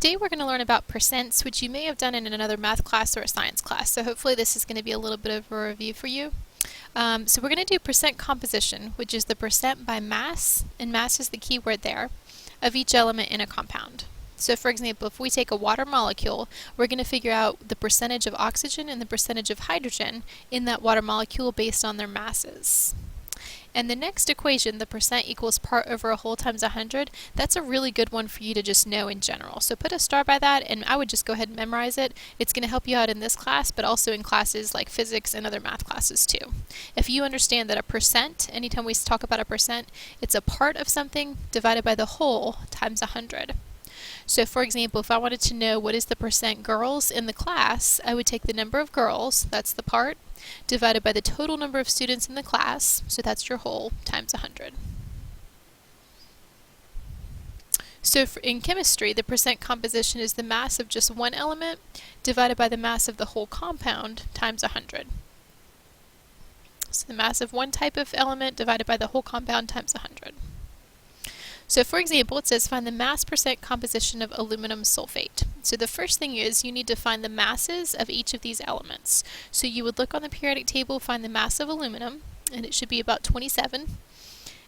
Today we're going to learn about percents, which you may have done in another math class or a science class, so hopefully this is going to be a little bit of a review for you. So we're going to do percent composition, which is the percent by mass, and mass is the key word there, of each element in a compound. So for example, if we take a water molecule, we're going to figure out the percentage of oxygen and the percentage of hydrogen in that water molecule based on their masses. And the next equation, the percent equals part over a whole times 100, that's a really good one for you to just know in general. So put a star by that, and I would just go ahead and memorize it. It's going to help you out in this class, but also in classes like physics and other math classes too. If you understand that a percent, anytime we talk about a percent, it's a part of something divided by the whole times 100. So for example, if I wanted to know what is the percent girls in the class, I would take the number of girls, that's the part, divided by the total number of students in the class, so that's your whole, times 100. So in chemistry, the percent composition is the mass of just one element divided by the mass of the whole compound times 100. So the mass of one type of element divided by the whole compound times 100. So for example, it says find the mass percent composition of aluminum sulfate. So the first thing is you need to find the masses of each of these elements. So you would look on the periodic table, find the mass of aluminum, and it should be about 27.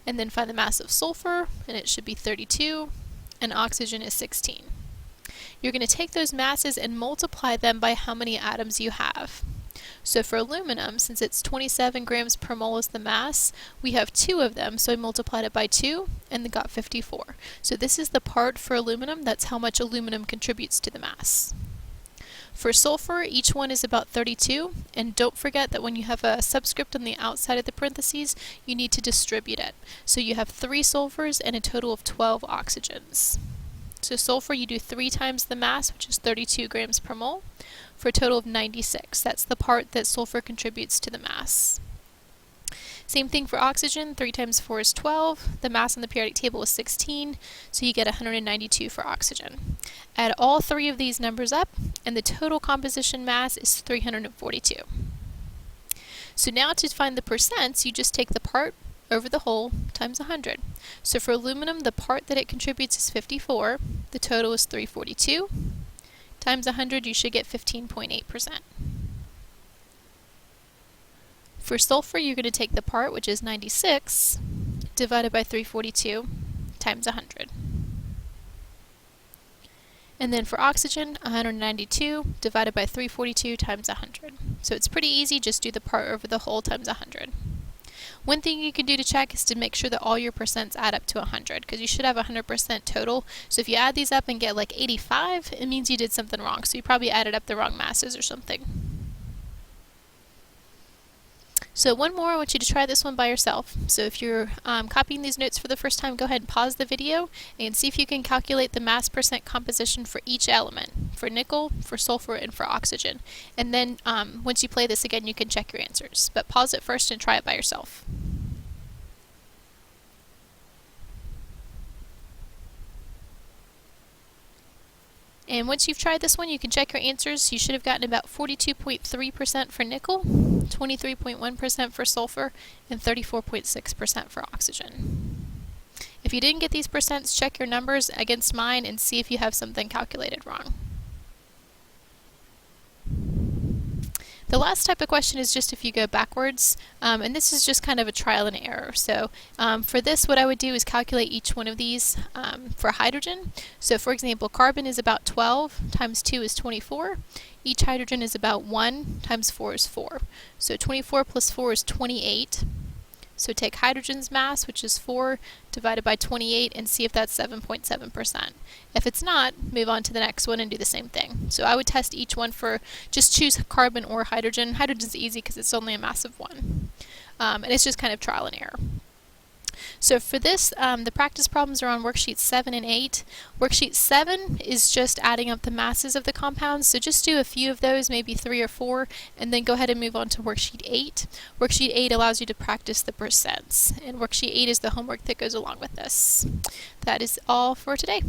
And then find the mass of sulfur, and it should be 32. And oxygen is 16. You're going to take those masses and multiply them by how many atoms you have. So for aluminum, since it's 27 grams per mole is the mass, we have 2 of them, so I multiplied it by 2 and got 54. So this is the part for aluminum, that's how much aluminum contributes to the mass. For sulfur, each one is about 32, and don't forget that when you have a subscript on the outside of the parentheses, you need to distribute it. So you have 3 sulfurs and a total of 12 oxygens. So sulfur, you do 3 times the mass, which is 32 grams per mole, for a total of 96. That's the part that sulfur contributes to the mass. Same thing for oxygen, 3 times 4 is 12. The mass on the periodic table is 16, so you get 192 for oxygen. Add all 3 of these numbers up, and the total composition mass is 342. So now to find the percents, you just take the part over the whole times 100. So for aluminum, the part that it contributes is 54. The total is 342. Times 100, you should get 15.8%. For sulfur, you're going to take the part, which is 96, divided by 342, times 100. And then for oxygen, 192 divided by 342 times 100. So it's pretty easy, just do the part over the whole times 100. One thing you can do to check is to make sure that all your percents add up to 100, because you should have 100% total. So if you add these up and get like 85, it means you did something wrong. So you probably added up the wrong masses or something. So one more, I want you to try this one by yourself. So if you're copying these notes for the first time, go ahead and pause the video and see if you can calculate the mass percent composition for each element, for nickel, for sulfur, and for oxygen. And then once you play this again, you can check your answers. But pause it first and try it by yourself. And once you've tried this one, you can check your answers. You should have gotten about 42.3% for nickel, 23.1% for sulfur, and 34.6% for oxygen. If you didn't get these percents, check your numbers against mine and see if you have something calculated wrong. The last type of question is just if you go backwards, and this is just kind of a trial and error. So for this, what I would do is calculate each one of these for hydrogen. So for example, carbon is about 12 times 2 is 24. Each hydrogen is about 1 times 4 is 4. So 24 plus 4 is 28. So take hydrogen's mass, which is 4, divided by 28, and see if that's 7.7%. If it's not, move on to the next one and do the same thing. So I would test each one for, just choose carbon or hydrogen. Hydrogen's easy because it's only a mass of 1. And it's just kind of trial and error. So for this, the practice problems are on worksheets 7 and 8. Worksheet 7 is just adding up the masses of the compounds, so just do a few of those, maybe 3 or 4, and then go ahead and move on to worksheet 8. Worksheet 8 allows you to practice the percents, and worksheet 8 is the homework that goes along with this. That is all for today.